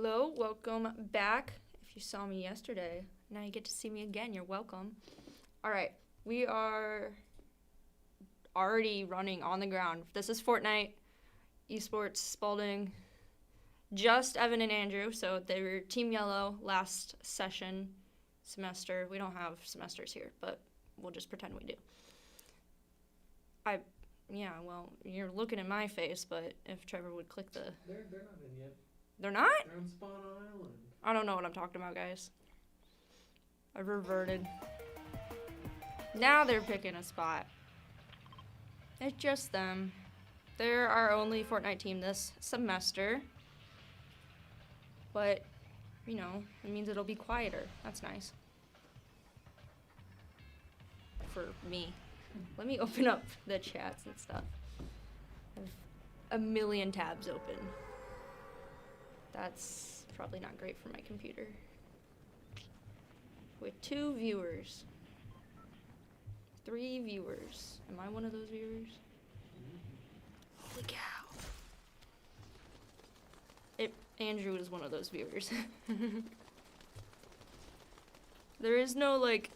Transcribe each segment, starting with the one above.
Hello, welcome back. If you saw me yesterday, now you get to see me again. You're welcome. All right, we are already running on the ground. This is Fortnite, esports, Spalding, just Evan and Andrew. So they were Team Yellow last semester. We don't have semesters here, but we'll just pretend we do. Yeah, well, you're looking at my face, but if Trevor would click the... They're not in yet. They're not? They're on Spawn Island. I don't know what I'm talking about, guys. I've reverted. Now they're picking a spot. It's just them. They're our only Fortnite team this semester. But, you know, it means it'll be quieter. That's nice. For me. Let me open up the chats and stuff. I have a million tabs open. That's probably not great for my computer. With 2 viewers. 3 viewers. Am I one of those viewers? Holy cow. Andrew is one of those viewers. There is no, like,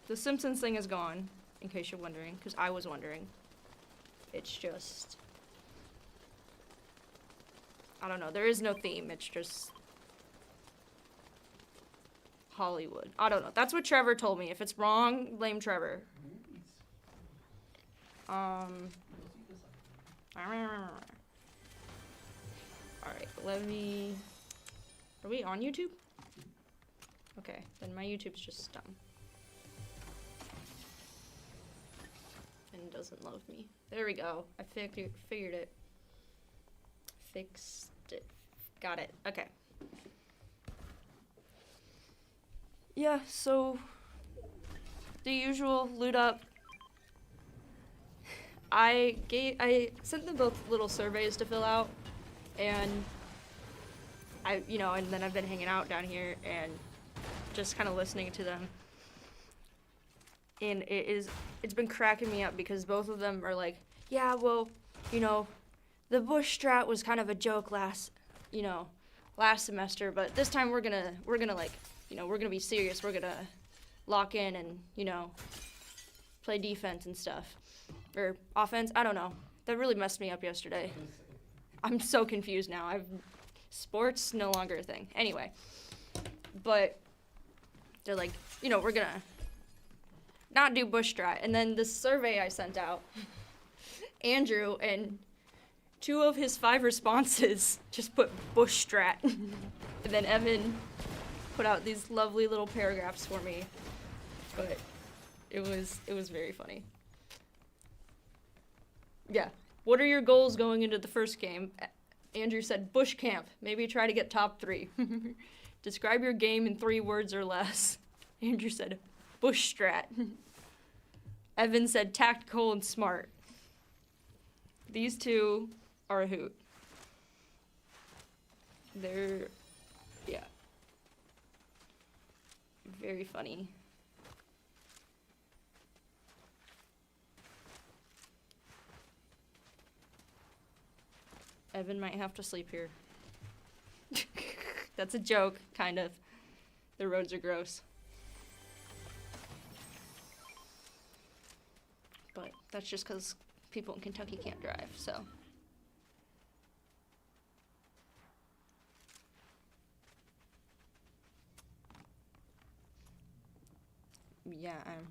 the Simpsons thing is gone, in case you're wondering, because I was wondering. It's just... I don't know. There is no theme. It's just Hollywood. I don't know. That's what Trevor told me. If it's wrong, blame Trevor. Alright, let me... Are we on YouTube? Okay, then my YouTube's just dumb. And doesn't love me. There we go. I figured it. Fixed it. Got it. Okay. Yeah, so the usual loot up. I sent them both little surveys to fill out, and and then I've been hanging out down here and just kind of listening to them. And it's been cracking me up because both of them are like, yeah, well, the Bush strat was kind of a joke last semester, but this time we're gonna be serious. We're gonna lock in and, play defense and stuff. Or offense, I don't know. That really messed me up yesterday. I'm so confused now. Sports no longer a thing. Anyway. But they're like, we're gonna not do Bush strat. And then this survey I sent out, Andrew and 2 of his 5 responses just put Bush strat. And then Evan put out these lovely little paragraphs for me. But it was very funny. Yeah. What are your goals going into the first game? Andrew said Bush camp. Maybe try to get top 3. Describe your game in 3 words or less. Andrew said Bush strat. Evan said tactical and smart. These 2 are a hoot. They're, yeah, very funny. Evan might have to sleep here. That's a joke, kind of. The roads are gross. But that's just because people in Kentucky can't drive, so. Yeah, I'm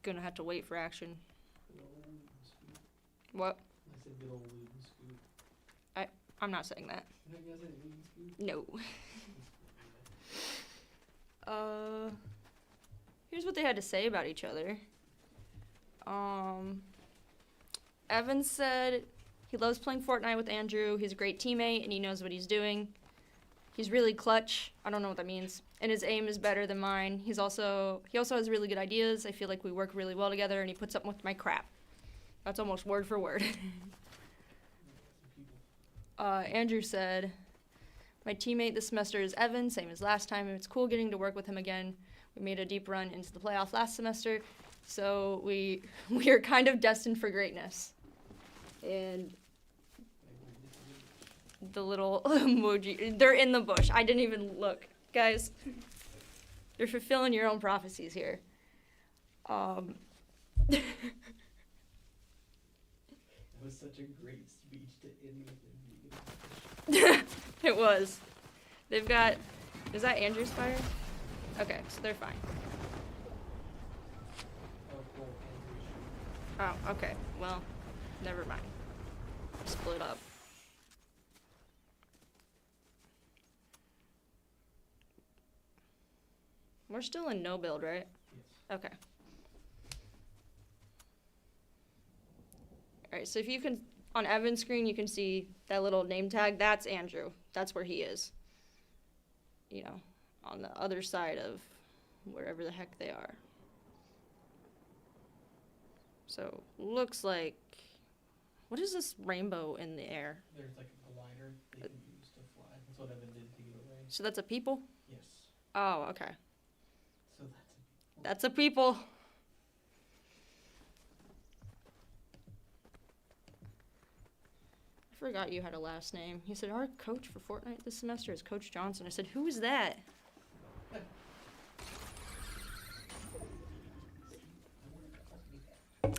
gonna have to wait for action. What? I said good old loot and scoot. I'm not saying that. You know, you guys say loot and scoot? No. Here's what they had to say about each other. Evan said he loves playing Fortnite with Andrew. He's a great teammate and he knows what he's doing. He's really clutch. I don't know what that means. And his aim is better than mine. He also has really good ideas. I feel like we work really well together and he puts up with my crap. That's almost word for word. Andrew said, my teammate this semester is Evan, same as last time. It's cool getting to work with him again. We made a deep run into the playoff last semester, so we are kind of destined for greatness. And the little emoji. They're in the bush. I didn't even look. Guys, you're fulfilling your own prophecies here. That was such a great speech to end with them being. It was. They've got... Is that Andrew's fire? Okay, so they're fine. Oh, cool. Andrew. Oh, okay. Well, never mind. Split up. We're still in no build, right? Yes. Okay. Alright, so if you can, on Evan's screen, you can see that little name tag. That's Andrew. That's where he is. You know, on the other side of wherever the heck they are. So, looks like... What is this rainbow in the air? There's like a glider they can use to fly. That's what Evan did to get away. So that's a people? Yes. Oh, okay. So That's a people. I forgot you had a last name. He said, our coach for Fortnite this semester is Coach Johnson. I said, who is that?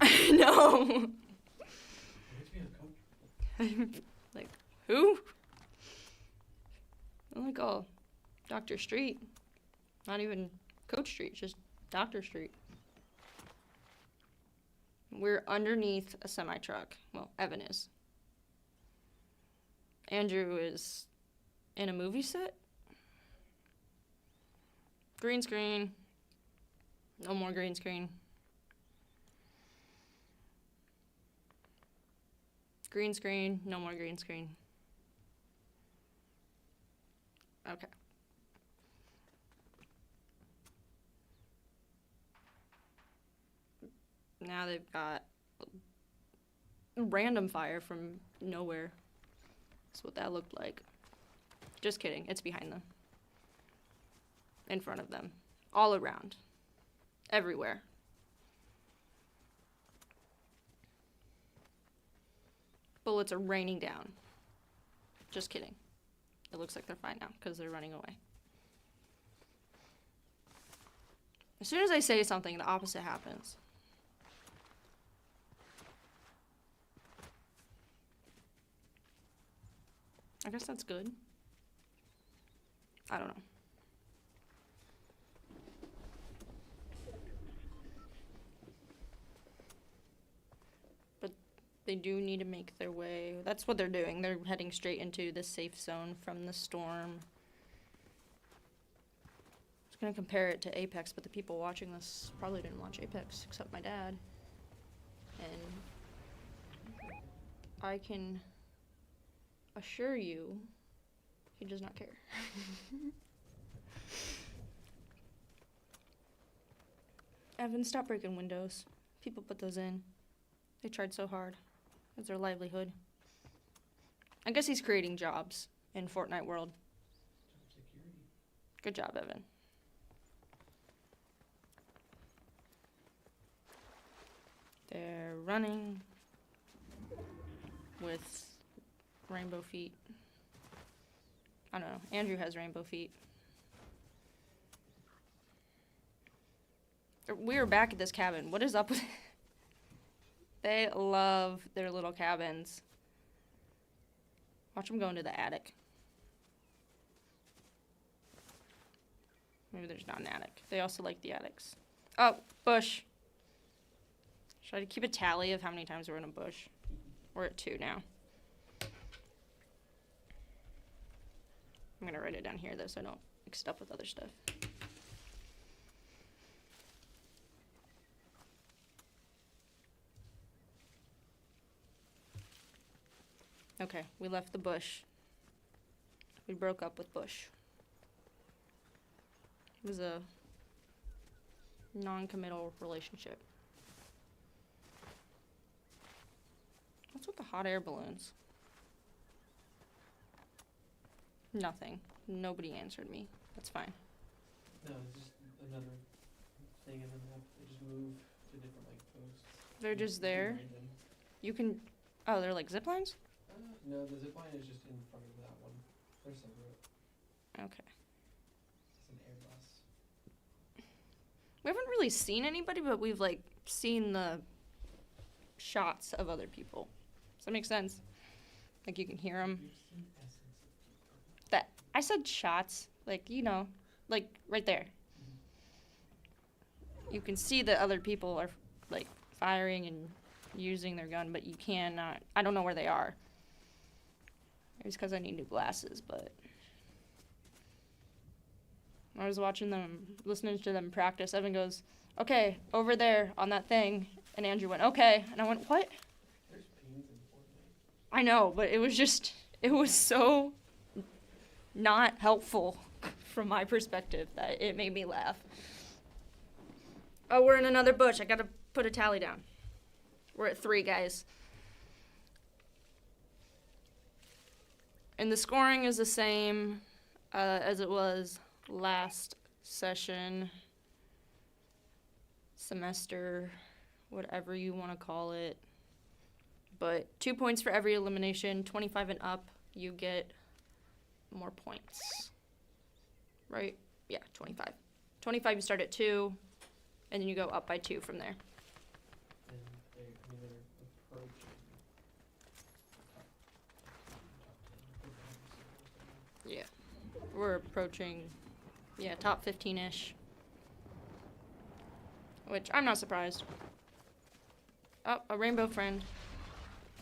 I know. Like, who? I'm like, oh, Dr. Street. Not even Coach Street, just Dr. Street. We're underneath a semi-truck. Well, Evan is. Andrew is in a movie set. Green screen. No more green screen. Green screen, no more green screen. Okay. Now they've got random fire from nowhere. That's what that looked like. Just kidding, it's behind them. In front of them. All around. Everywhere. Bullets are raining down. Just kidding. It looks like they're fine now because they're running away. As soon as I say something, the opposite happens. I guess that's good. I don't know. They do need to make their way. That's what they're doing. They're heading straight into the safe zone from the storm. I was going to compare it to Apex, but the people watching this probably didn't watch Apex, except my dad. And I can assure you, he does not care. Evan, stop breaking windows. People put those in. They tried so hard. It's their livelihood. I guess he's creating jobs in Fortnite world. Job security. Good job, Evan. They're running with rainbow feet. I don't know. Andrew has rainbow feet. We're back at this cabin. What is up with... They love their little cabins. Watch them go into the attic. Maybe there's not an attic. They also like the attics. Oh, bush. Should I keep a tally of how many times we're in a bush? We're at 2 now. I'm gonna write it down here though so I don't mix it up with other stuff. Okay, we left the bush. We broke up with Bush. It was a non-committal relationship. What's with the hot air balloons? Nothing. Nobody answered me. That's fine. No, it's just another thing in the map. They just move to different like posts. They're just You can there. ride them. You can... Oh, they're like zip lines? No, the zip line is just in front of that one. They're separate. Okay. It's an Airbus. We haven't really seen anybody, but we've, like, seen the shots of other people. Does that make sense? Like, you can hear them. You've seen essence of people. That I said shots. Like, you know, like, right there. You can see that other people are, like, firing and using their gun, but you cannot. I don't know where they are. It's because I need new glasses, but I was watching them, listening to them practice. Evan goes, "Okay, over there on that thing," and Andrew went, "Okay," and I went, "What?" There's pains in Fortnite. I know, but it was so not helpful from my perspective that it made me laugh. Oh, we're in another bush. I gotta put a tally down. We're at 3, guys. And the scoring is the same as it was last session, semester, whatever you want to call it. But 2 points for every elimination, 25 and up, you get more points. Right? Yeah, 25. 25, you start at 2, and then you go up by 2 from there. And they're approaching top 10. Yeah. We're approaching, top 15-ish. Which, I'm not surprised. Oh, a rainbow friend.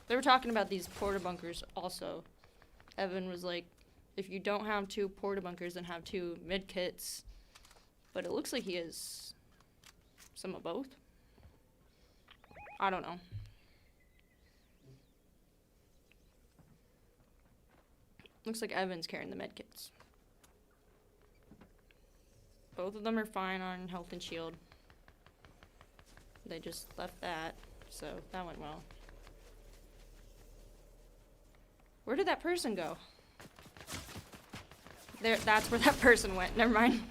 They were talking about these porta bunkers also. Evan was like, if you don't have 2 porta bunkers, then have 2 mid kits. But it looks like he has some of both. I don't know. Looks like Evan's carrying the med kits. Both of them are fine on health and shield. They just left that, so that went well. Where did that person go? There, that's where that person went. Never mind.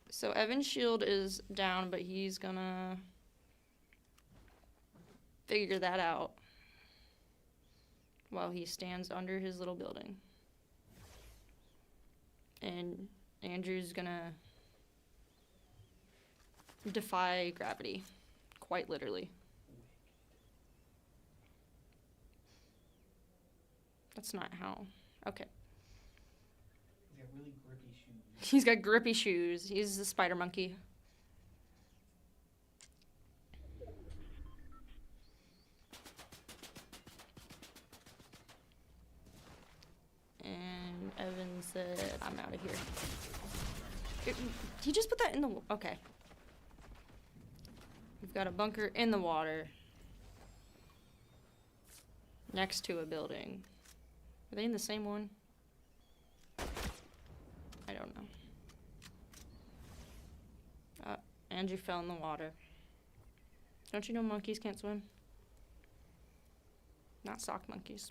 So Evan's shield is down, but he's gonna figure that out while he stands under his little building. And Andrew's gonna defy gravity, quite literally. That's not how. Okay. He's got really grippy shoes. He's got grippy shoes. He's a spider monkey. And Evan said, I'm out of here. Did he just put that in the... Okay. We've got a bunker in the water. Next to a building. Are they in the same one? I don't know. Andrew fell in the water. Don't you know monkeys can't swim? Not sock monkeys.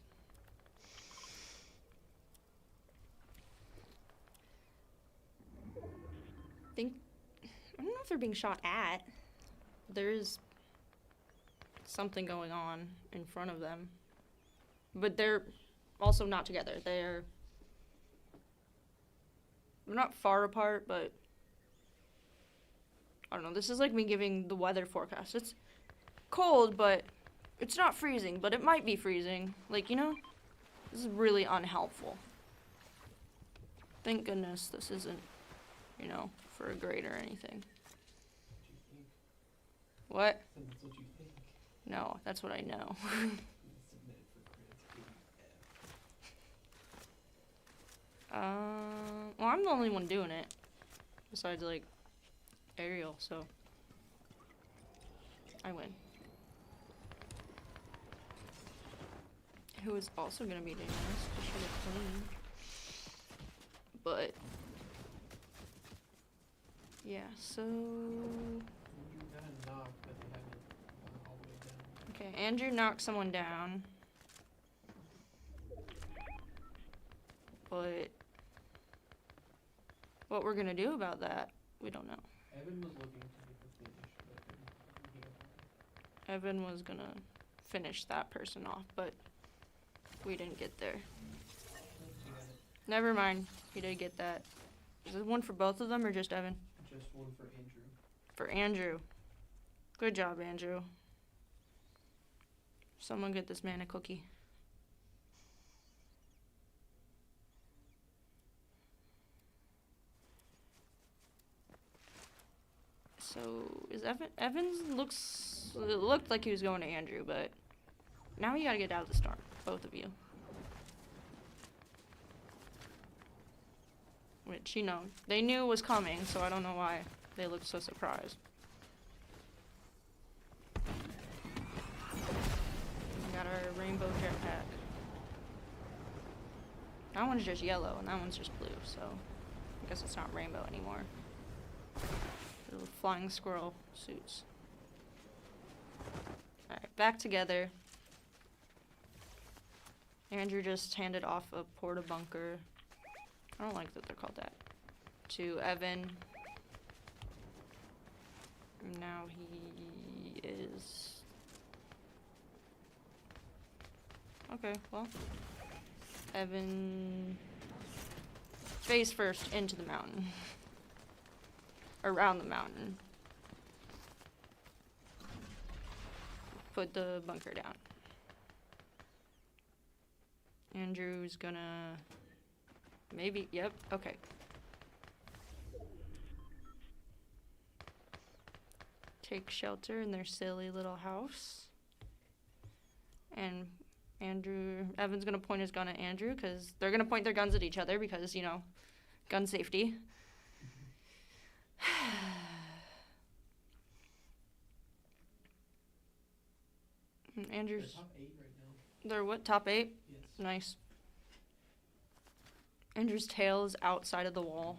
I don't know if they're being shot at. There is something going on in front of them. But they're also not together. They're not far apart, but I don't know. This is like me giving the weather forecast. It's cold, but it's not freezing, but it might be freezing. Like, you know, this is really unhelpful. Thank goodness this isn't, you know, for a grade or anything. What? That's what you think. No, that's what I know. Submitted for credits Well, I'm the only one doing it. Besides, like, Ariel, so I win. Who is also gonna be doing this, especially clean. But yeah, so You got a knock, but they haven't gone all the way down. okay, Andrew knocked someone down. But what we're gonna do about that, we don't know. Evan was looking to get the finish, but he got Evan was gonna finish that person off, but we didn't get there. Never mind. He did get that. Is it one for both of them or just Evan? Just one for Andrew. For Andrew. Good job, Andrew. Someone get this man a cookie. So, is Evans it looked like he was going to Andrew, but now you gotta get out of the storm, both of you. Which, you know, they knew was coming, so I don't know why they looked so surprised. We got our rainbow jetpack. That one's just yellow, and that one's just blue, so I guess it's not rainbow anymore. Little flying squirrel suits. Alright, back together. Andrew just handed off a porta bunker. I don't like that they're called that. To Evan. Now he is... Okay, well. Evan... face first into the mountain. Around the mountain. Put the bunker down. Andrew's gonna... Maybe, yep, okay. Take shelter in their silly little house. And Evan's gonna point his gun at Andrew, because they're gonna point their guns at each other, because, you know, gun safety. Andrew's... They're top 8 right now. They're what, top 8? Yes. Nice. Andrew's tail is outside of the wall.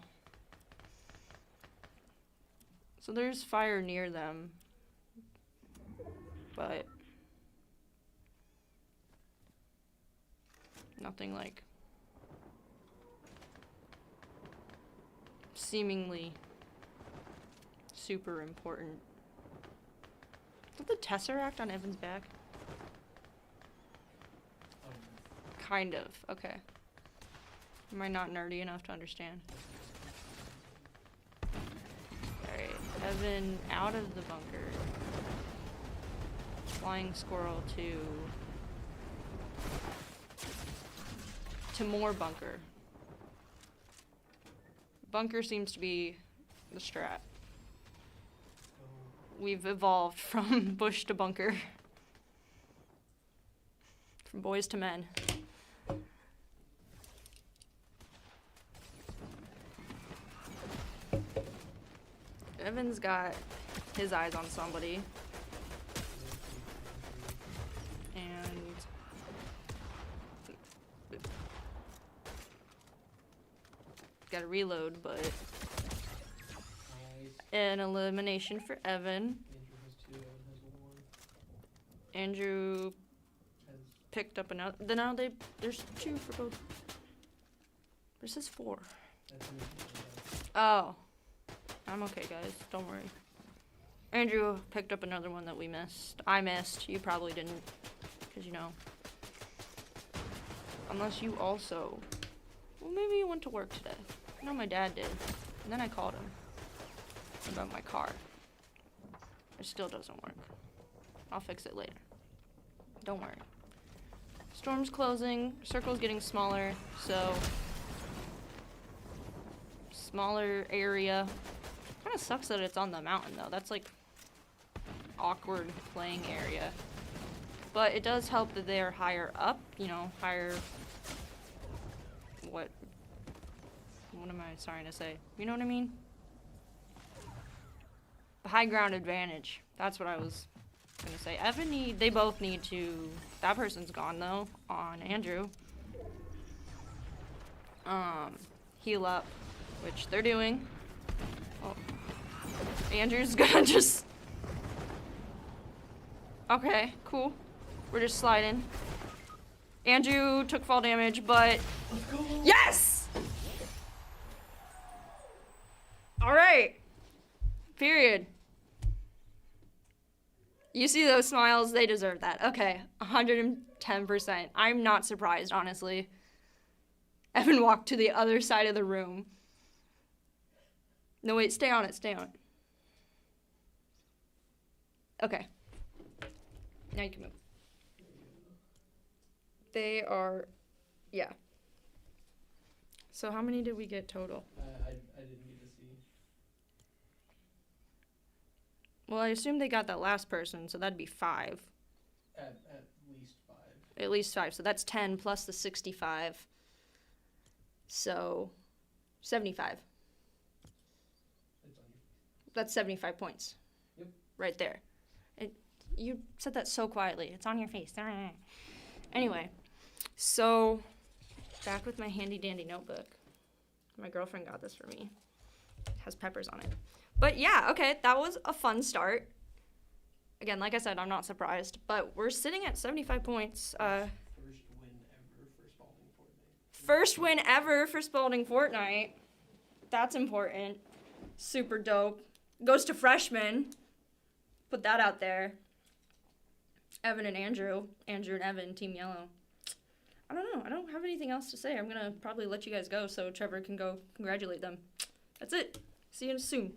So there's fire near them. But nothing like seemingly super important. Is that the Tesseract on Evan's back? Kind of, okay. Am I not nerdy enough to understand? Alright, Evan out of the bunker. Flying squirrel to more bunker. Bunker seems to be the strat. We've evolved from bush to bunker. From boys to men. Evan's got his eyes on somebody. And gotta reload, but Nice. an elimination for Evan. Andrew has 2, Evan has 1. Andrew picked up another. Then now there's 2 for both. It says 4. That's an issue. Oh. I'm okay, guys. Don't worry. Andrew picked up another one that we missed. I missed. You probably didn't. Because, you know. Unless you also... Well, maybe you went to work today. I know my dad did. And then I called him about my car. It still doesn't work. I'll fix it later. Don't worry. Storm's closing. Circle's getting smaller, so... Smaller area. Kind of sucks that it's on the mountain, though. That's, like, awkward playing area. But it does help that they're higher up, you know, higher... What am I trying to say? You know what I mean? The high ground advantage. That's what I was gonna say. They both need to... That person's gone, though, on Andrew. Heal up, which they're doing. Oh. Andrew's gonna just... Okay, cool. We're just sliding. Andrew took fall damage, but... Let's go! Yes! Alright. Period. You see those smiles? They deserve that. Okay, 110%. I'm not surprised, honestly. Evan walked to the other side of the room. No, wait, stay on it, stay on it. Okay. Now you can move. They are, yeah. So how many did we get total? I didn't get to see. Well, I assume they got that last person, so that'd be 5. At least 5. At least 5, so that's 10 plus the 65. So, 75. It's on your. That's 75 points. Yep. Right there. You said that so quietly. It's on your face. Anyway, so back with my handy dandy notebook. My girlfriend got this for me. It has peppers on it. But yeah, okay, that was a fun start. Again, like I said, I'm not surprised, but we're sitting at 75 points. First win First win ever for Spalding Fortnite. ever for Spalding Fortnite. That's important. Super dope. Goes to freshmen. Put that out there. Evan and Andrew. Andrew and Evan, Team Yellow. I don't know. I don't have anything else to say. I'm going to probably let you guys go so Trevor can go congratulate them. That's it. See you soon.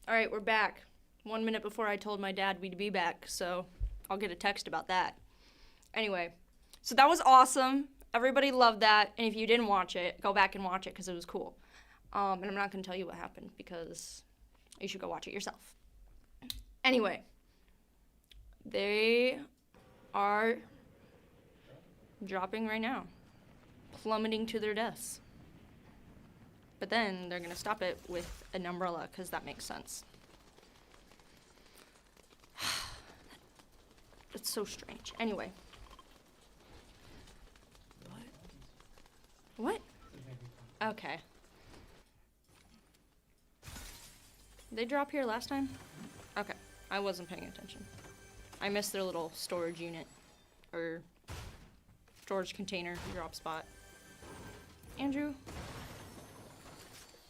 All right, we're back. 1 minute before I told my dad we'd be back, so I'll get a text about that. Anyway, so that was awesome. Everybody loved that, and if you didn't watch it, go back and watch it because it was cool. And I'm not going to tell you what happened because you should go watch it yourself. Anyway, they are dropping right now, plummeting to their deaths. But then they're going to stop it with an umbrella because that makes sense. It's so strange. Anyway. What? Okay. They drop here last time? Okay. I wasn't paying attention. I missed their little storage unit. Or storage container drop spot. Andrew?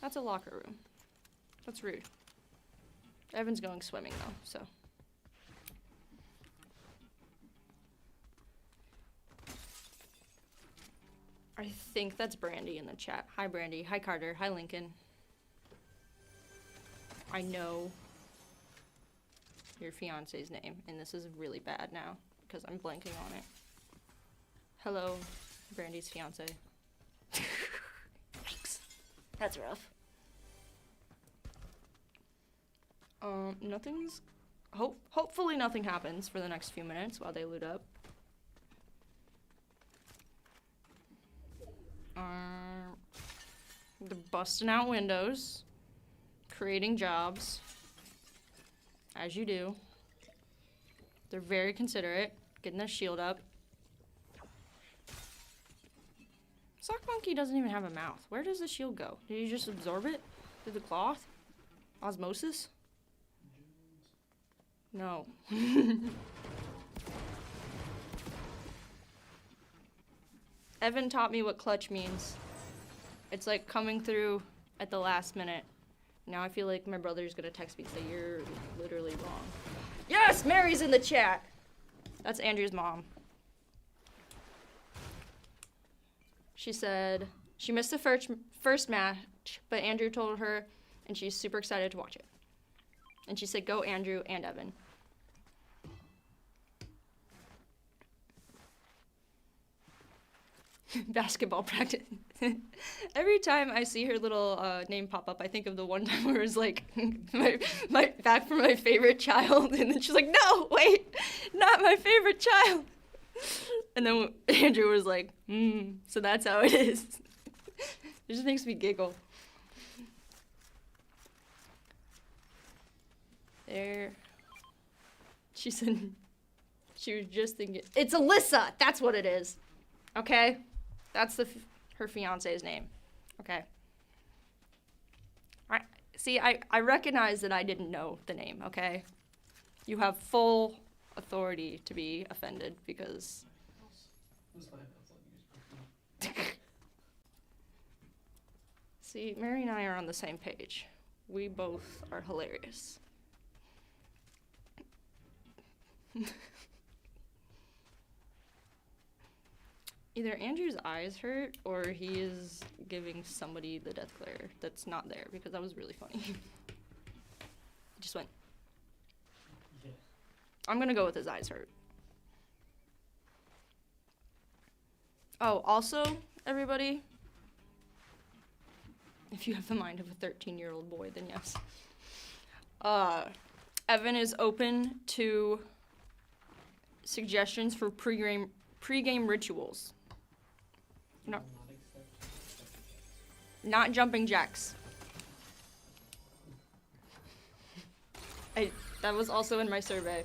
That's a locker room. That's rude. Evan's going swimming though, so. I think that's Brandy in the chat. Hi Brandy, hi Carter, hi Lincoln. I know your fiance's name, and this is really bad now because I'm blanking on it. Hello, Brandy's fiance. Yikes. That's rough. Nothing's... Hopefully nothing happens for the next few minutes while they loot up. They're busting out windows. Creating jobs. As you do. They're very considerate. Getting their shield up. Sock Monkey doesn't even have a mouth. Where does the shield go? Did you just absorb it? Through the cloth? Osmosis? No. Evan taught me what clutch means. It's like coming through at the last minute. Now I feel like my brother's gonna text me and say, you're literally wrong. Yes, Mary's in the chat. That's Andrew's mom. She said she missed the first match, but Andrew told her, and she's super excited to watch it. And she said, go Andrew and Evan. Basketball practice. Every time I see her little name pop up, I think of the one time where it was like, my back for my favorite child, and then she's like, no, wait, not my favorite child. And then Andrew was like, so that's how it is. It just makes me giggle. There. She said, she was just thinking, it's Alyssa, that's what it is. Okay? That's her fiance's name. Okay. See, I recognize that I didn't know the name, okay? You have full authority to be offended because... See, Mary and I are on the same page. We both are hilarious. Either Andrew's eyes hurt or he is giving somebody the death glare that's not there, because that was really funny. He just went. Yeah. I'm gonna go with his eyes hurt. Oh, also, everybody, if you have the mind of a 13-year-old boy, then yes. Evan is open to suggestions for pre-game rituals. No. Not jumping jacks. That was also in my survey.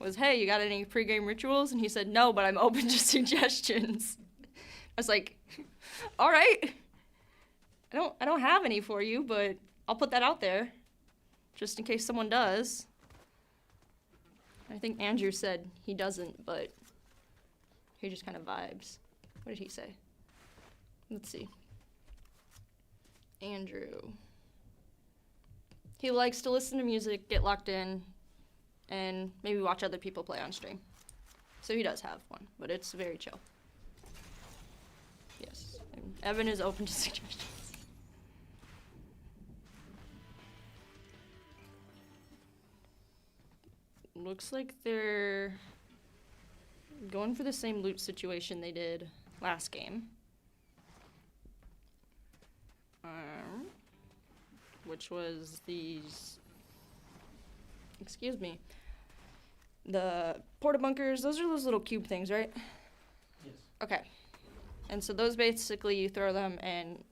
Was, hey, you got any pre-game rituals? And he said, no, but I'm open to suggestions. I was like, all right. I don't have any for you, but I'll put that out there just in case someone does. I think Andrew said he doesn't, but he just kind of vibes. What did he say? Let's see. Andrew. He likes to listen to music, get locked in, and maybe watch other people play on stream. So he does have one, but it's very chill. Yes. And Evan is open to suggestions. Looks like they're going for the same loot situation they did last game. Which was these, excuse me, the porta bunkers. Those are those little cube things, right? Yes. Okay. And so those basically you throw them and,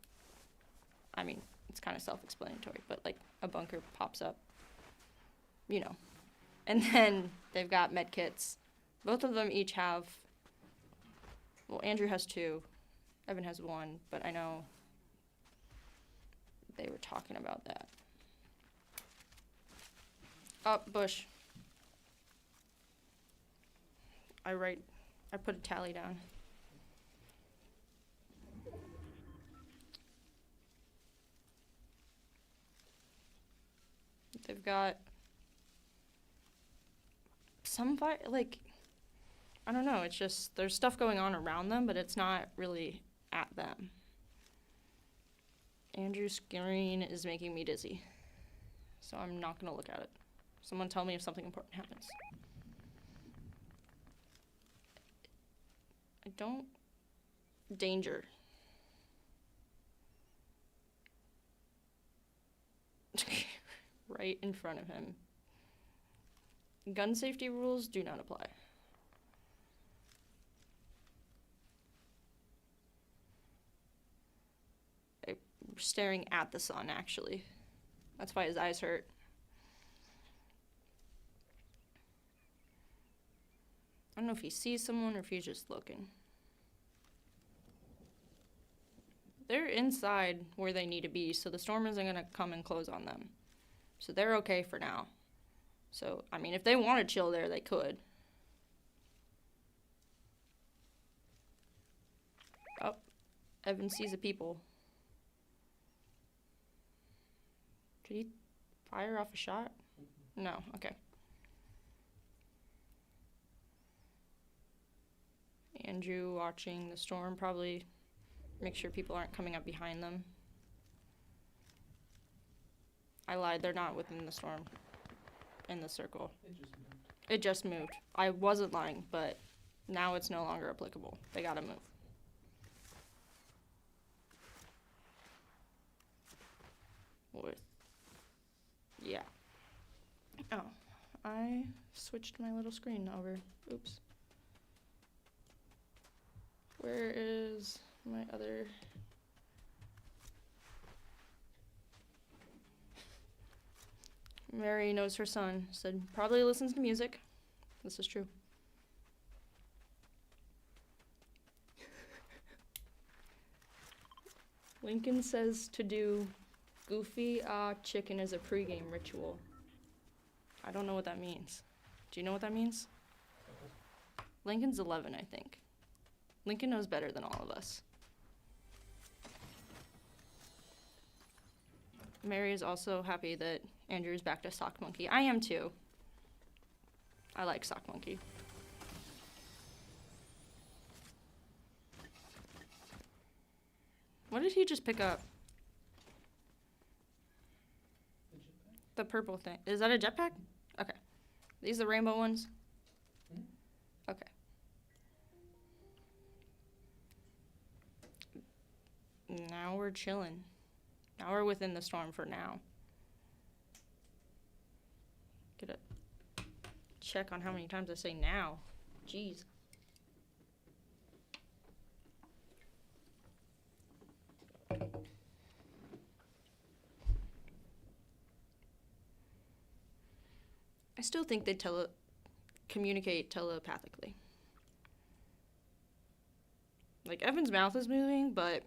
I mean, it's kind of self-explanatory, but like a bunker pops up, you know. And then they've got med kits. Both of them each have, well, Andrew has 2, Evan has 1, but I know they were talking about that. Up, bush. I put a tally down. They've got some like, I don't know, it's just, there's stuff going on around them, but it's not really at them. Andrew's screen is making me dizzy, so I'm not gonna look at it. Someone tell me if something important happens. I don't, danger. Right in front of him. Gun safety rules do not apply. I'm staring at the sun, actually. That's why his eyes hurt. I don't know if he sees someone or if he's just looking. They're inside where they need to be, so the storm isn't going to come and close on them. So they're okay for now. So, I mean, if they want to chill there, they could. Oh, Evan sees the people. Could he fire off a shot? No, okay. Andrew watching the storm, probably make sure people aren't coming up behind them. I lied, they're not within the storm. In the circle. It just moved. I wasn't lying, but now it's no longer applicable. They gotta move. Yeah. Oh, I switched my little screen over. Oops. Where is my other... Mary knows her son. Said probably listens to music. This is true. Lincoln says to do Goofy chicken as a pregame ritual. I don't know what that means. Do you know what that means? Lincoln's 11, I think. Lincoln knows better than all of us. Mary is also happy that Andrew's back to Sock Monkey. I am too. I like Sock Monkey. What did he just pick up? The purple thing. Is that a jetpack? Okay. These the rainbow ones? Okay. Now we're chilling. Now we're within the storm for now. Get a check on how many times I say now. Jeez. I still think they communicate telepathically. Like, Evan's mouth is moving, but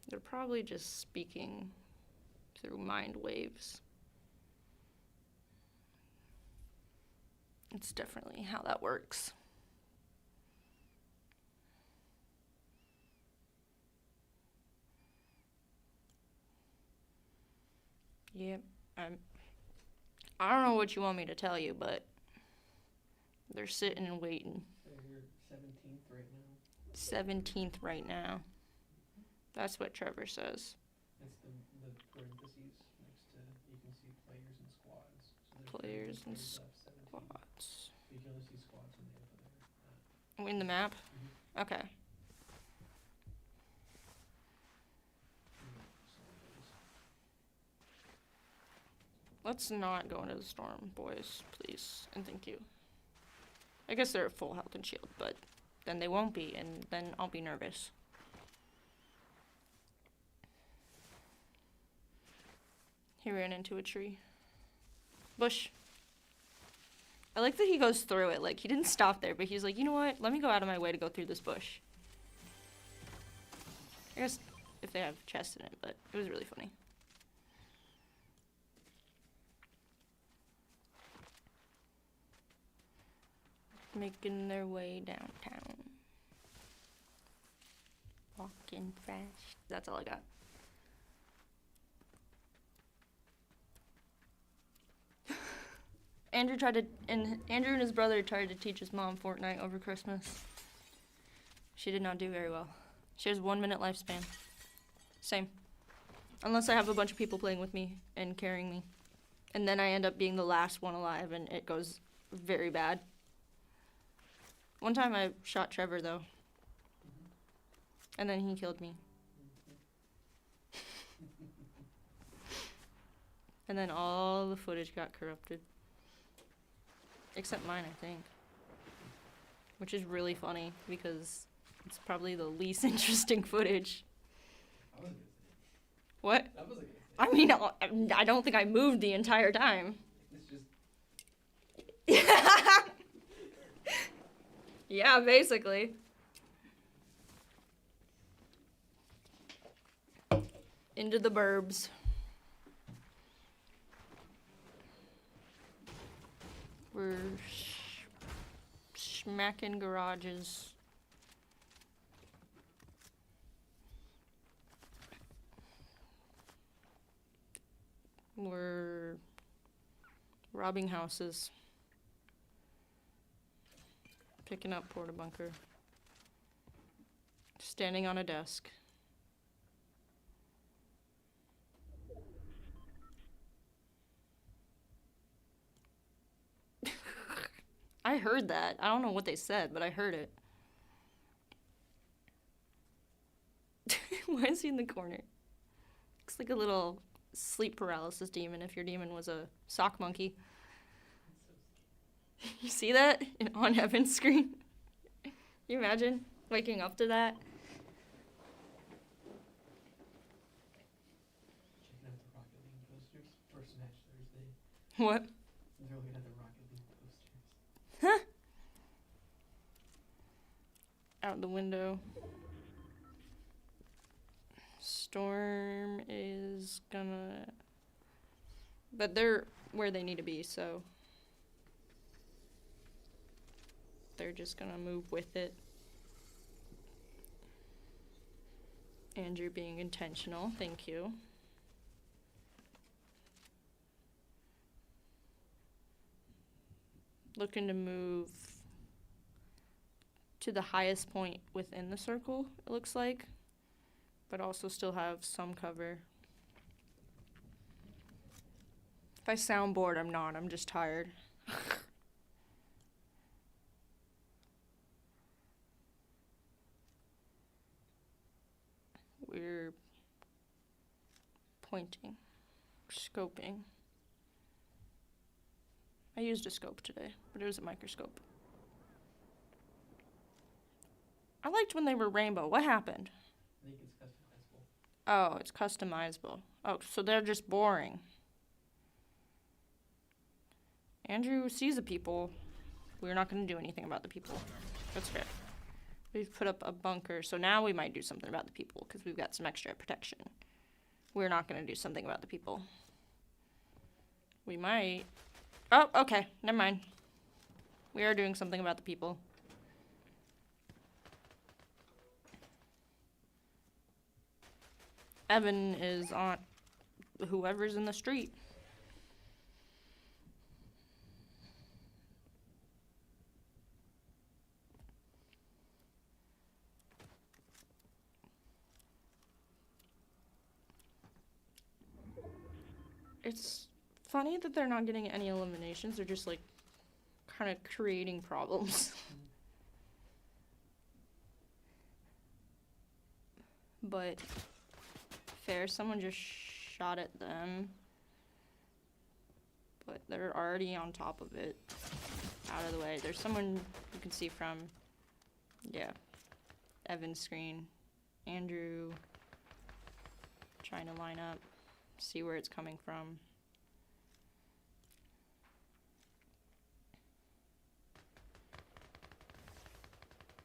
they're probably just speaking through mind waves. It's definitely how that works. Yep, I don't know what you want me to tell you, but they're sitting and waiting. They're here 17th right now. 17th right now. That's what Trevor says. It's the parentheses next to, you can see players and squads. So Players and left, 17. squads. You can only see squads when they open their In the map? Mhm. Okay. Let's not go into the storm, boys, please, and thank you. I guess they're at full health and shield, but then they won't be, and then I'll be nervous. He ran into a tree. Bush. I like that he goes through it. Like, he didn't stop there, but he's like, you know what? Let me go out of my way to go through this bush. I guess if they have chests in it, but it was really funny. Making their way downtown. Walking fast. That's all I got. Andrew and his brother tried to teach his mom Fortnite over Christmas. She did not do very well. She has 1 minute lifespan. Same. Unless I have a bunch of people playing with me and carrying me. And then I end up being the last one alive and it goes very bad. One time I shot Trevor though. And then he killed me. And then all the footage got corrupted. Except mine, I think. Which is really funny because it's probably the least interesting footage. I wasn't gonna say it. What? I wasn't gonna say I mean, I don't think I moved the entire time. It's just. Yeah, basically. Into the burbs. We're smacking garages. We're robbing houses. Picking up porta bunker. Standing on a desk. I heard that. I don't know what they said, but I heard it. Why is he in the corner? Looks like a little sleep paralysis demon if your demon was a sock monkey. You see that on Evan's screen? Can you imagine waking up to that? Checking out the Rocket League posters for Smash Thursday. What? They're looking at the Rocket League posters. Huh? Out the window. Storm is gonna... But they're where they need to be, so... They're just gonna move with it. Andrew being intentional, thank you. Looking to move to the highest point within the circle, it looks like. But also still have some cover. If I sound bored, I'm not. I'm just tired. We're pointing, scoping. I used a scope today, but it was a microscope. I liked when they were rainbow. What happened? I think it's customizable. Oh, it's customizable. Oh, so they're just boring. Andrew sees the people. We're not going to do anything about the people. That's fair. We've put up a bunker, so now we might do something about the people because we've got some extra protection. We're not going to do something about the people. We might... Oh, okay. Never mind. We are doing something about the people. Evan is on whoever's in the street. It's funny that they're not getting any eliminations. They're just like kind of creating problems. But fair, someone just shot at them. But they're already on top of it. Out of the way. There's someone you can see from, yeah, Evan's screen. Andrew trying to line up, see where it's coming from.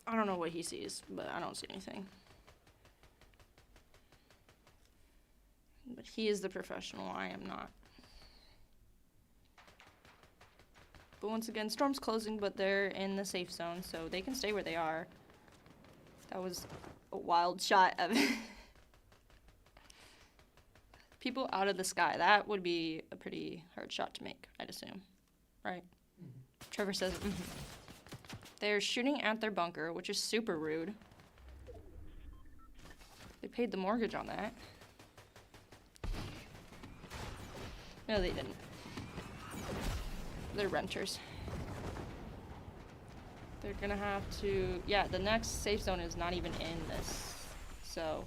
I don't know what he sees, but I don't see anything. But he is the professional, I am not. But once again, Storm's closing, but they're in the safe zone, so they can stay where they are. That was a wild shot of it. People out of the sky, that would be a pretty hard shot to make, I'd assume. Right? Mm-hmm. Trevor says, They're shooting at their bunker, which is super rude. They paid the mortgage on that. No, they didn't. They're renters. They're gonna have to... Yeah, the next safe zone is not even in this. So...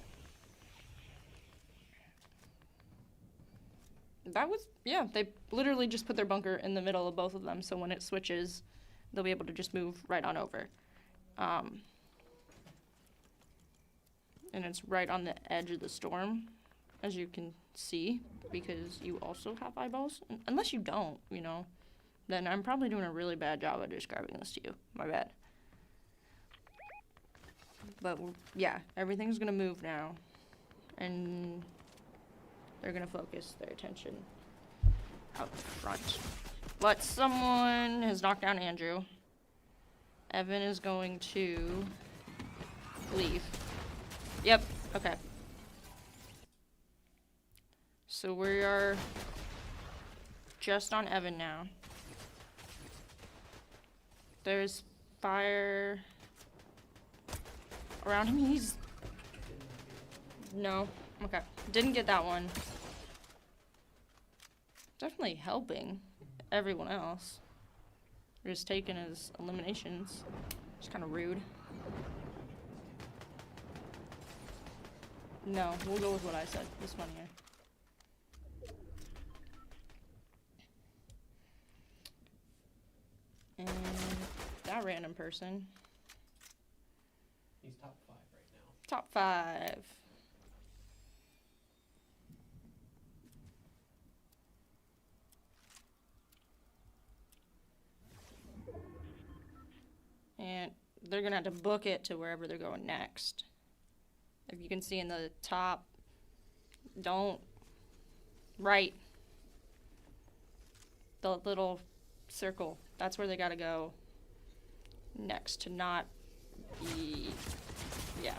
That was... Yeah, they literally just put their bunker in the middle of both of them, so when it switches, they'll be able to just move right on over. And it's right on the edge of the storm, as you can see, because you also have eyeballs. Unless you don't, you know, then I'm probably doing a really bad job of describing this to you. My bad. But, yeah, everything's gonna move now. And they're gonna focus their attention out front. But someone has knocked down Andrew. Evan is going to leave. Yep, okay. So we are just on Evan now. There's fire around him. He's... No. Okay. Didn't get that one. Definitely helping everyone else. They're just taking his eliminations. It's kind of rude. No, we'll go with what I said. It's funnier. And that random person. He's top 5 right now. Top 5. And they're gonna have to book it to wherever they're going next. If you can see in the top, don't, right. The little circle, that's where they gotta go next to not be, yeah.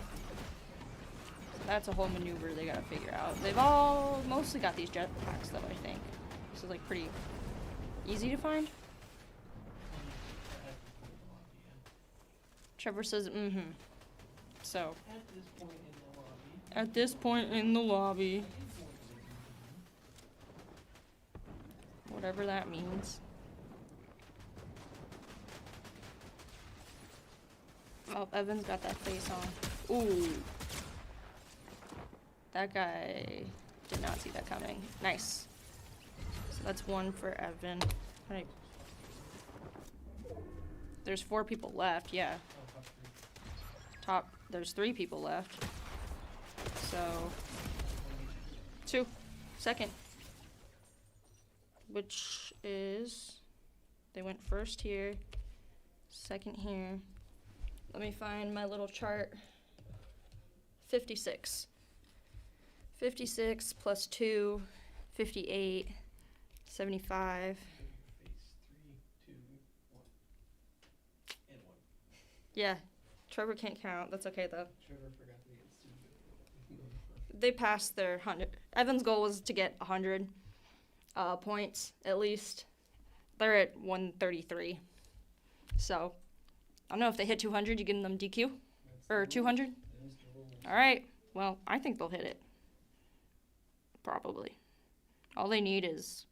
So that's a whole maneuver they gotta figure out. They've all mostly got these jetpacks though, I think. This is like pretty easy to find. Trevor says, mm-hmm. So, At this point in the lobby. whatever that means. Oh, Evan's got that face on. Ooh. That guy did not see that coming. Nice. So that's one for Evan. Right. There's 4 people left, yeah. There's 3 people left. So, 2. Second. Which is, they went first here, second here. Let me find my little chart. 56. 56 plus 2, 58, 75. Face 3, 2, 1. And 1. Yeah, Trevor can't count. That's okay though. Trevor forgot to get student. They passed their 100. Evan's goal was to get 100 points at least. They're at 133. So, I don't know if they hit 200, you give them DQ? Or 200? All right. Well, I think they'll hit it. Probably. All they need is...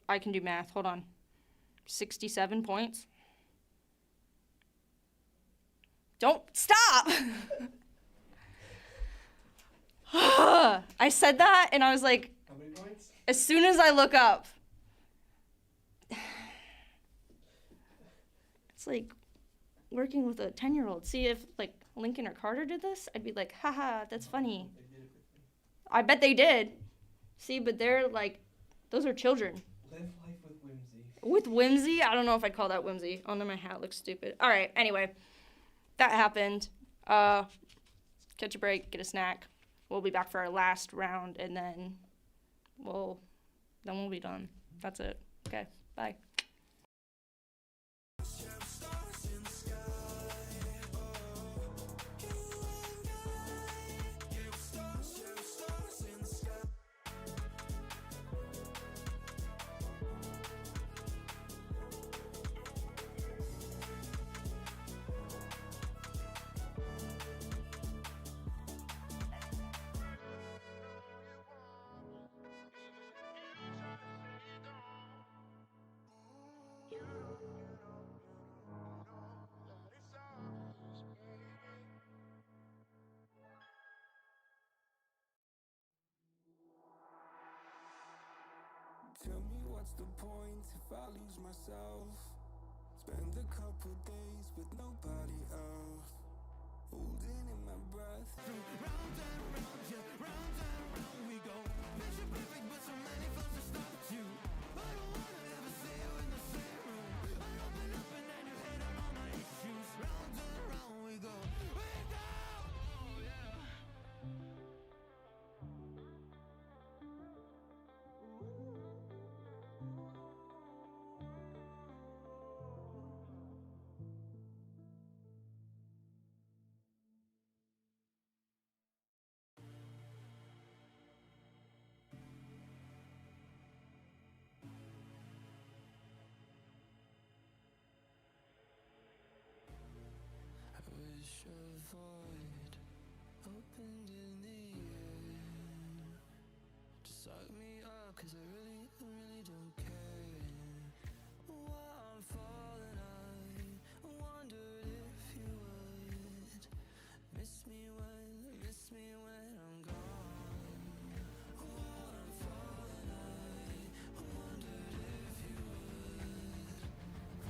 I can do math. Hold on. 67 points. Don't stop! I said that, and I was like, How many points? as soon as I look up, it's like working with a 10-year-old. See if like Lincoln or Carter did this, I'd be like, haha, that's funny. They did it with me. I bet they did. See, but they're like, those are children. Live life with whimsy. With whimsy? I don't know if I'd call that whimsy. Oh no, my hat looks stupid. All right, anyway, that happened. Catch a break, get a snack. We'll be back for our last round, and then we'll be done. That's it. Okay, bye. Tell me what's the point if I lose myself? Spend a couple days with nobody else, holding in my breath. Round and round, yeah, round and round we go. Picture perfect, but so many flows to stop you. I don't wanna ever see you in the same room. I open up and then you hate on all my issues. Round and round we go. We go, yeah. void opened in the air to suck me up, 'cause I really don't care. While I'm falling, I wondered if you would miss me when I'm gone. While I'm falling, I wondered if you would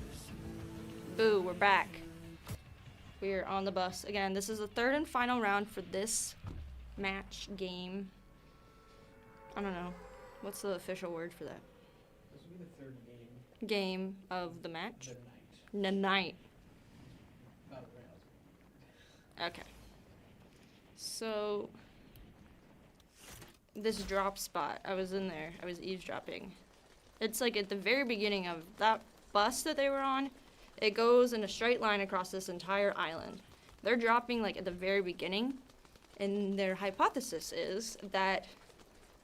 miss me. Boo, we're back. We're on the bus. Again, this is the third and final round for this match game. I don't know. What's the official word for that? This will be the third game Game of the match? of the night. Night. Battle Royale. Okay. So, this drop spot, I was in there. I was eavesdropping. It's like at the very beginning of that bus that they were on. It goes in a straight line across this entire island. They're dropping like at the very beginning, and their hypothesis is that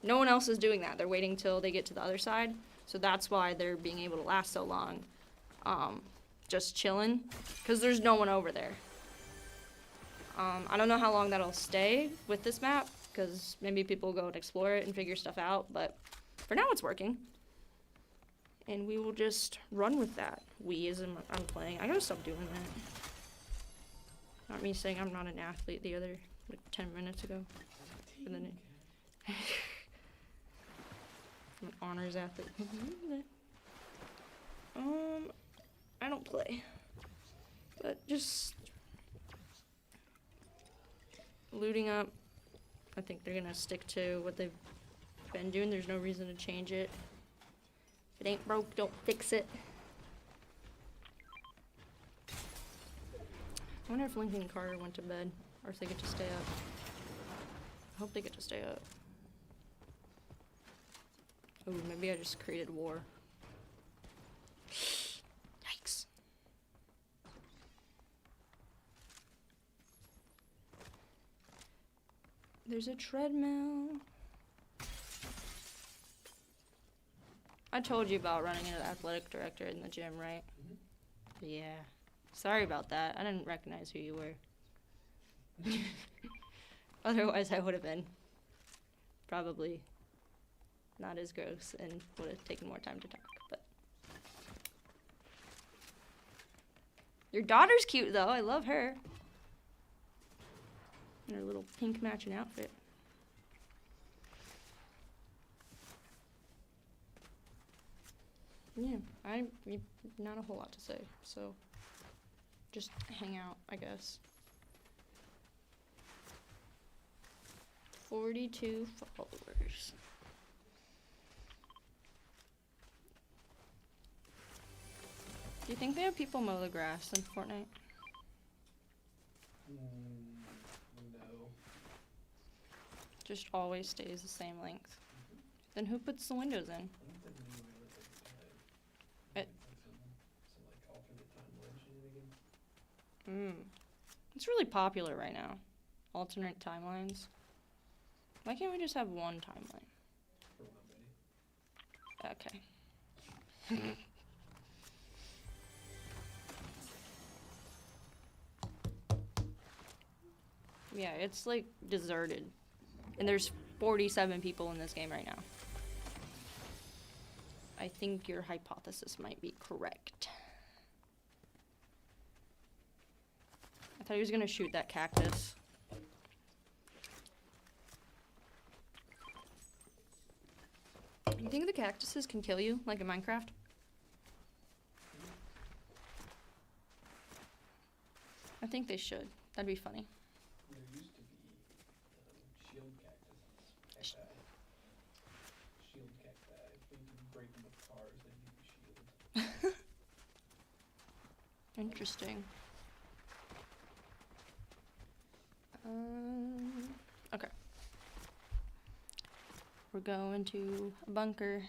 no one else is doing that. They're waiting till they get to the other side, so that's why they're being able to last so long, just chilling, because there's no one over there. I don't know how long that'll stay with this map, because maybe people go and explore it and figure stuff out, but for now it's working. And we will just run with that. We, as in I'm playing. I gotta stop doing that. Not me saying I'm not an athlete the other, like, 10 minutes ago. And then I'm an honors athlete. I don't play. But just looting up. I think they're gonna stick to what they've been doing. There's no reason to change it. If it ain't broke, don't fix it. I wonder if Lincoln and Carter went to bed, or if they get to stay up. I hope they get to stay up. Oh, maybe I just created war. Yikes. There's a treadmill. I told you about running into the athletic director in the gym, right? Mm-hmm. Yeah. Sorry about that. I didn't recognize who you were. Otherwise, I would have been probably not as gross and would have taken more time to talk. But your daughter's cute, though. I love her. And her little pink matching outfit. Yeah, not a whole lot to say, so just hang out, I guess. 42 followers. Do you think they have people mow the grass in Fortnite? No. Just always stays the same length. Then who puts the windows in? I don't think we really look at the time. It- Some like alternate timeline shenanigans. It's really popular right now. Alternate timelines. Why can't we just have one timeline? For one, buddy. Okay. Yeah, it's like deserted. And there's 47 people in this game right now. I think your hypothesis might be correct. I thought he was gonna shoot that cactus. You think the cactuses can kill you, like in Minecraft? I think they should. That'd be funny. There used to be shield cactuses. Cacti. Shield cacti. If you could break them with cars, they'd be shield. Interesting. Okay. We're going to a bunker.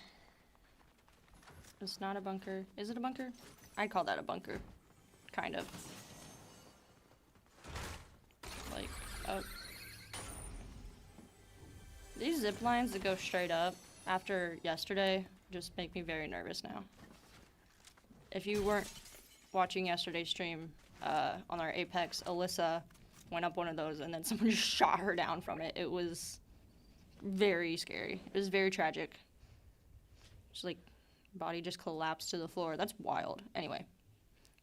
It's not a bunker. Is it a bunker? I'd call that a bunker. Kind of. Like, oh. These zip lines that go straight up after yesterday just make me very nervous now. If you weren't watching yesterday's stream on our Apex, Alyssa went up one of those, and then someone just shot her down from it. It was very scary. It was very tragic. Just like, body just collapsed to the floor. That's wild. Anyway,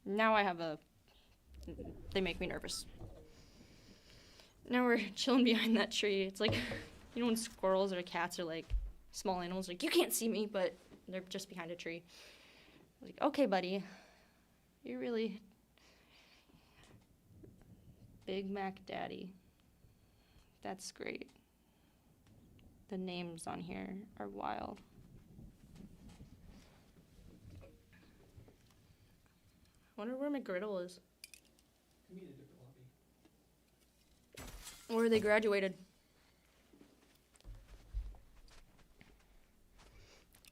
now they make me nervous. Now we're chilling behind that tree. It's like, you know when squirrels or cats are like, small animals, like, you can't see me, but they're just behind a tree. Like, okay, buddy. You're really Big Mac Daddy. That's great. The names on here are wild. I wonder where McGriddle is. Could be in a different lobby. Or they graduated.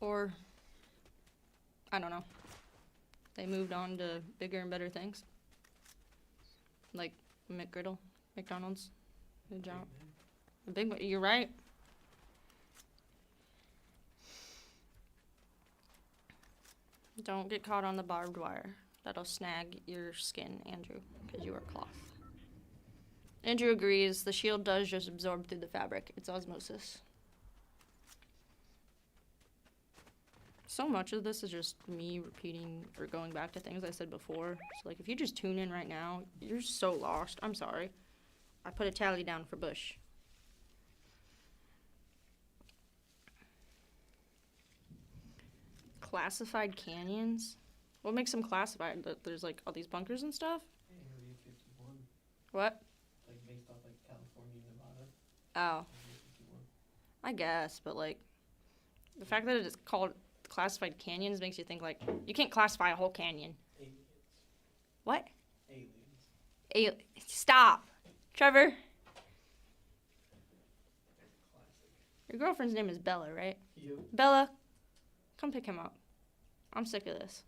Or, I don't know. They moved on to bigger and better things. Like McGriddle, McDonald's. Good job. You're right. Don't get caught on the barbed wire. That'll snag your skin, Andrew, because you are cloth. Andrew agrees. The shield does just absorb through the fabric. It's osmosis. So much of this is just me repeating or going back to things I said before. So, like, if you just tune in right now, you're so lost. I'm sorry. I put a tally down for Bush. Classified canyons? What makes them classified? That there's, like, all these bunkers and stuff? Area 51. What? Like, based off, like, California, Nevada. Oh, Area 51. I guess, but, like, the fact that it's called classified canyons makes you think, like, you can't classify a whole canyon. Aliens. What? Aliens. Stop! Trevor, Classic. your girlfriend's name is Bella, right? You. Bella, come pick him up. I'm sick of this.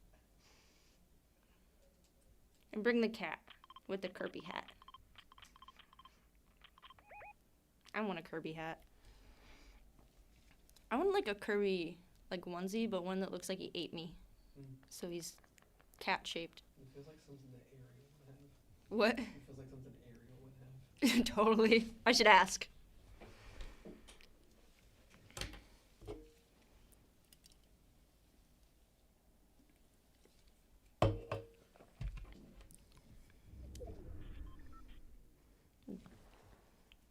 And bring the cat with the Kirby hat. I want a Kirby hat. I want, like, a Kirby, like, onesie, but one that looks like he ate me. So he's cat-shaped. It feels like something that Ariel would have. What? It feels like something Ariel would have. Totally. I should ask.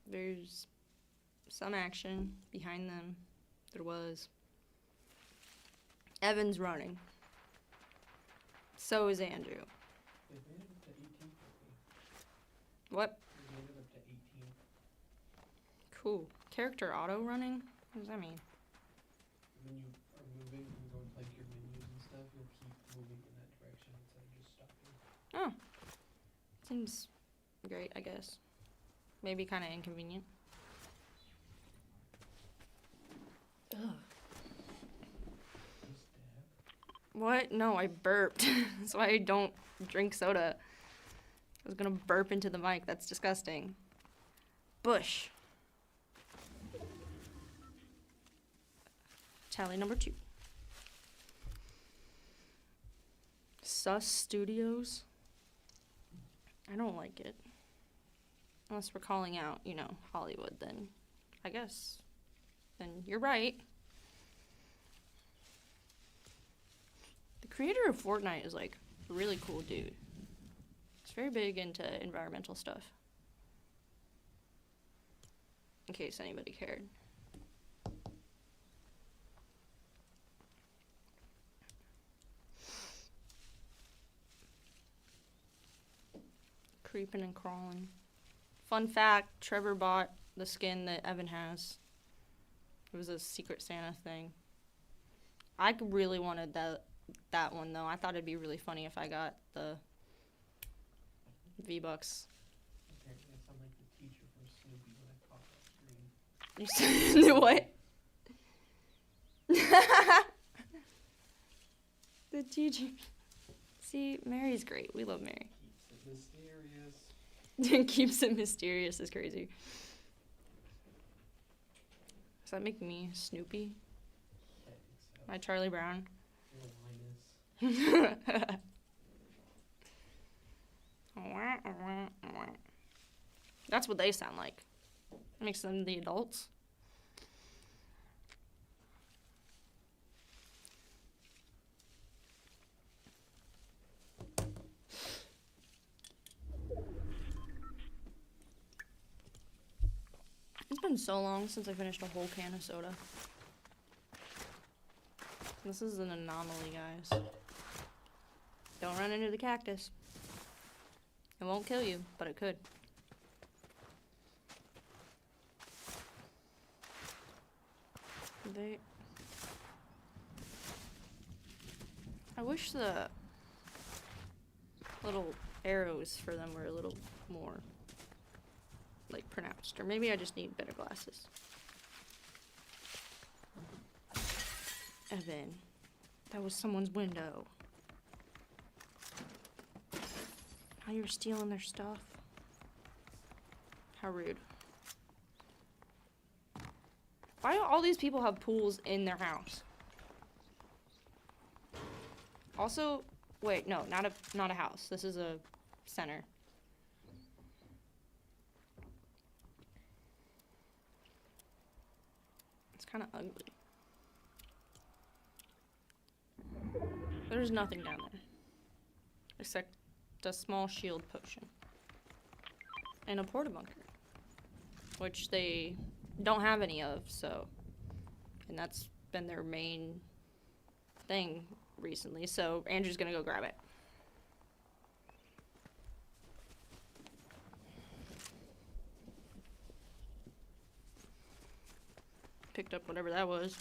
There's some action behind them. There was. Evan's running. So is Andrew. They made it up to 18 for me. What? They made it up to 18. Cool. Character auto running? What does that mean? When you are moving and you go into, like, your menus and stuff, you'll keep moving in that direction instead of just stopping. Oh. Seems great, I guess. Maybe kind of inconvenient. Ugh. No stab. What? No, I burped. That's why I don't drink soda. I was gonna burp into the mic. That's disgusting. Bush. Tally number 2. Sus Studios. I don't like it. Unless we're calling out, you know, Hollywood, then I guess. Then you're right. The creator of Fortnite is, like, a really cool dude. He's very big into environmental stuff. In case anybody cared. Creeping and crawling. Fun fact, Trevor bought the skin that Evan has. It was a Secret Santa thing. I really wanted that one, though. I thought it'd be really funny if I got the V-Bucks. Apparently I sound like the teacher from Snoopy when I pop that screen. You said what? The teacher. See, Mary's great. We love Mary. Keeps it mysterious. Keeps it mysterious is crazy. Does that make me Snoopy? I think so. My Charlie Brown? Your Linus. That's what they sound like. Makes them the adults. It's been so long since I finished a whole can of soda. This is an anomaly, guys. Don't run into the cactus. It won't kill you, but it could. I wish the little arrows for them were a little more, like, pronounced. Or maybe I just need better glasses. Evan, that was someone's window. Now you're stealing their stuff. How rude. Why do all these people have pools in their house? Also, wait, no, not a house. This is a center. It's kind of ugly. There's nothing down there. Except a small shield potion. And a porta bunker. Which they don't have any of, so. And that's been their main thing recently, so Andrew's gonna go grab it. Picked up whatever that was.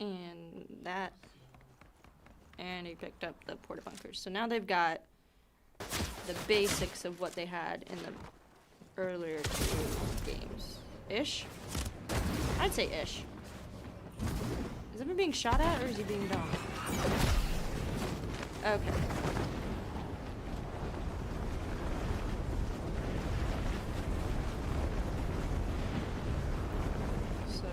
And that. And he picked up the porta bunkers. So now they've got the basics of what they had in the earlier two games. Ish? I'd say ish. Is Evan being shot at, or is he being dumb? Okay. So,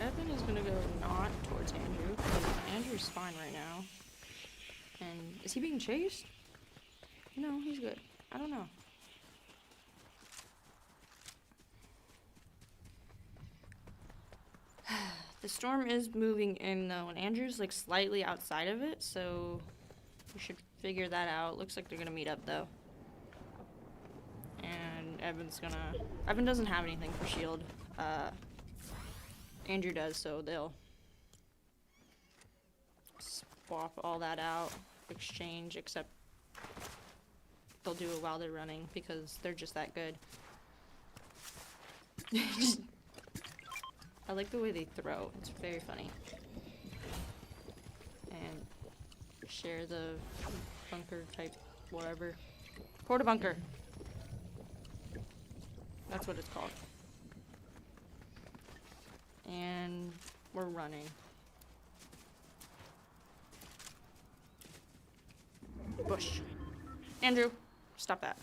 Evan is gonna go not towards Andrew, because Andrew's fine right now. And is he being chased? No, he's good. I don't know. The storm is moving in though, and Andrew's like slightly outside of it, so we should figure that out. Looks like they're gonna meet up though. And Evan doesn't have anything for shield. Andrew does, so they'll swap all that out, exchange, except they'll do it while they're running because they're just that good. I like the way they throw. It's very funny. And share the bunker type whatever. Porta bunker. That's what it's called. And we're running. Bush. Andrew, stop that.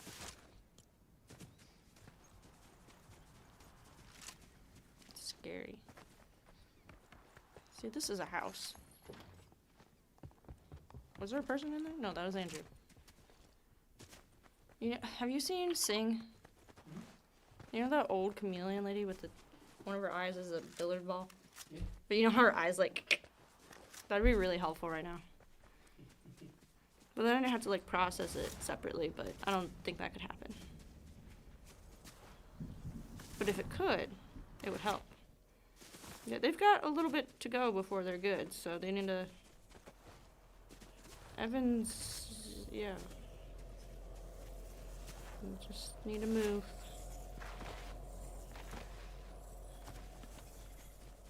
It's scary. See, this is a house. Was there a person in there? No, that was Andrew. You know, have you seen Sing? You know that old chameleon lady with the one of her eyes is a billiard ball? Yeah. But you know how her eyes like that'd be really helpful right now. But then I have to like process it separately, but I don't think that could happen. But if it could, it would help. Yeah, they've got a little bit to go before they're good, so they need to... Evans... yeah. We just need to move.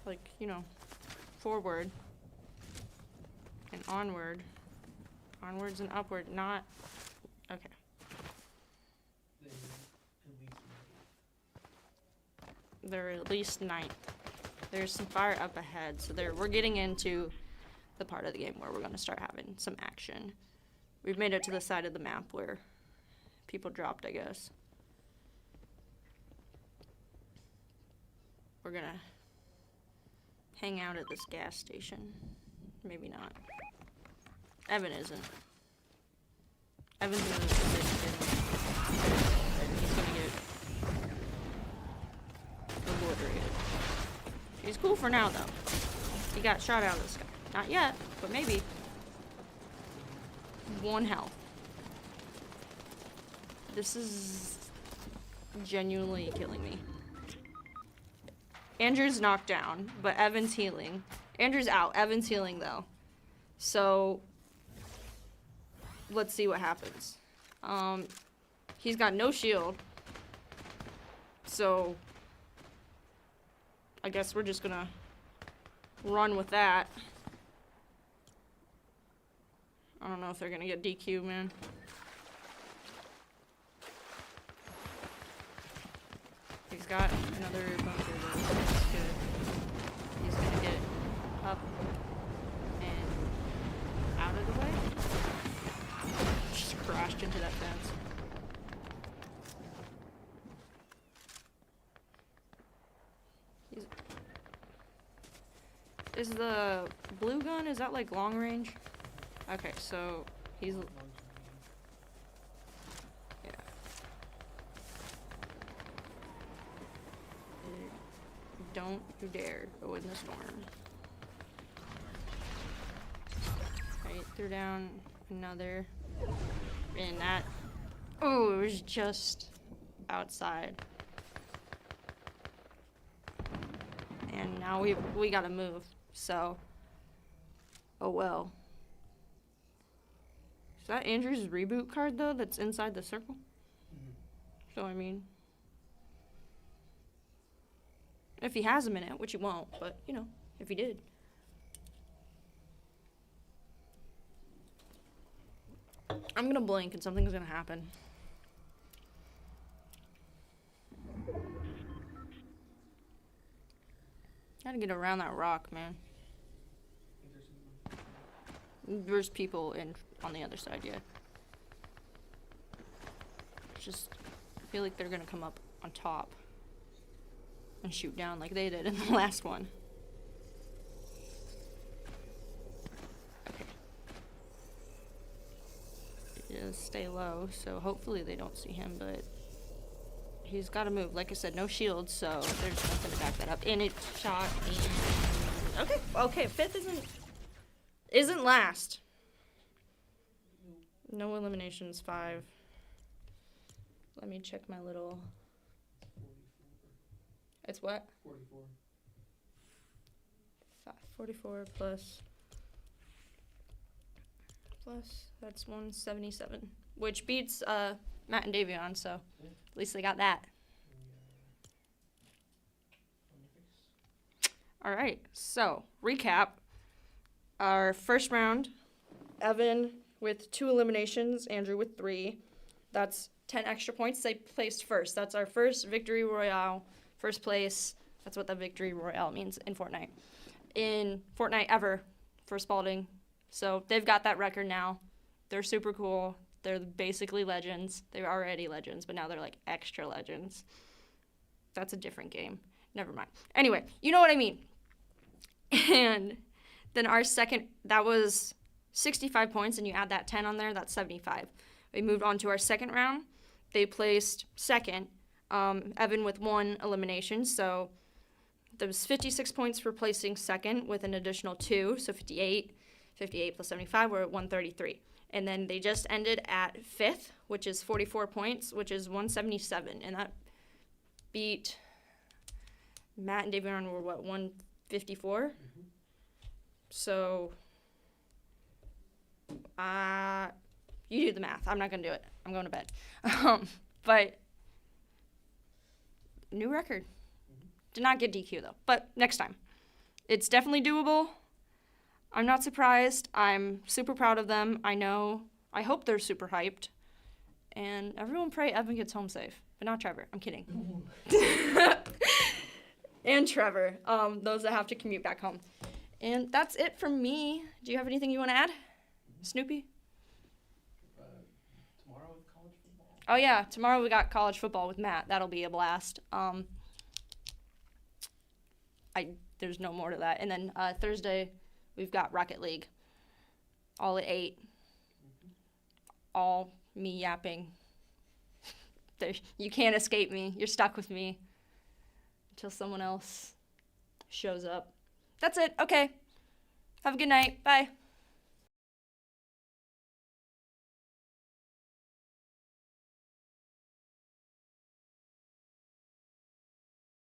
Like, you know, forward. And onward. Onwards and upward, not... Okay. They're at least ninth. There's some fire up ahead, so we're getting into the part of the game where we're going to start having some action. We've made it to the side of the map where people dropped, I guess. We're going to hang out at this gas station. Maybe not. Evan isn't. Evan's in the and he's gonna get obliterated. He's cool for now, though. He got shot out of the sky. Not yet, but maybe. 1 health. This is genuinely killing me. Andrew's knocked down, but Evan's healing. Andrew's out. Evan's healing, though. So, let's see what happens. He's got no shield. So, I guess we're just gonna run with that. I don't know if they're gonna get DQ, man. He's got another bunker though. That's good. He's gonna get up and out of the way. Just crashed into that fence. Is the blue gun, is that like long range? Okay, so he's... Yeah. Don't you dare go in the storm. Right, threw down another. And that... Oh, it was just outside. And now we gotta move, so... Oh well. Is that Andrew's reboot card, though, that's inside the circle? Mhm. So, I mean... If he has a minute, which he won't, but, you know, if he did. I'm gonna blink and something's gonna happen. Gotta get around that rock, man. I think there's There's people on the other side, yeah. Just I feel like they're gonna come up on top and shoot down like they did in the last one. Okay. Just stay low, so hopefully they don't see him, but he's gotta move. Like I said, no shields, so there's nothing to back that up. And it shot and okay, fifth isn't last. No eliminations, 5. Let me check my little... 44. It's what? 44. 44 plus... That's 177. Which beats Matt and Davion, so Yeah. at least they got that. Alright, so, recap. Our first round, Evan with 2 eliminations, Andrew with 3. That's 10 extra points. They placed first. That's our first victory royale, first place. That's what the victory royale means in Fortnite. In Fortnite ever for Spalding. So they've got that record now. They're super cool. They're basically legends. They're already legends, but now they're like extra legends. That's a different game. Never mind. Anyway, you know what I mean. And then our second, that was 65 points, and you add that 10 on there, that's 75. We moved on to our second round. They placed second, Evan with 1 elimination, so there was 56 points for placing second with an additional 2, so 58. 58 plus 75, we're at 133. And then they just ended at 5th, which is 44 points, which is 177, and that beat Matt and Davion were what, 154? Mhm. So, you do the math. I'm not going to do it. I'm going to bed. But, new record. Did not get DQ, though. But next time. It's definitely doable. I'm not surprised. I'm super proud of them. I hope they're super hyped. And everyone pray Evan gets home safe. But not Trevor. I'm kidding. And Trevor. Those that have to commute back home. And that's it from me. Do you have anything you want to add? Snoopy? Tomorrow with college football. Oh, yeah. Tomorrow we got college football with Matt. That'll be a blast. There's no more to that. And then Thursday, we've got Rocket League. All at 8. All me yapping You can't escape me. You're stuck with me until someone else shows up. That's it. Okay. Have a good night. Bye.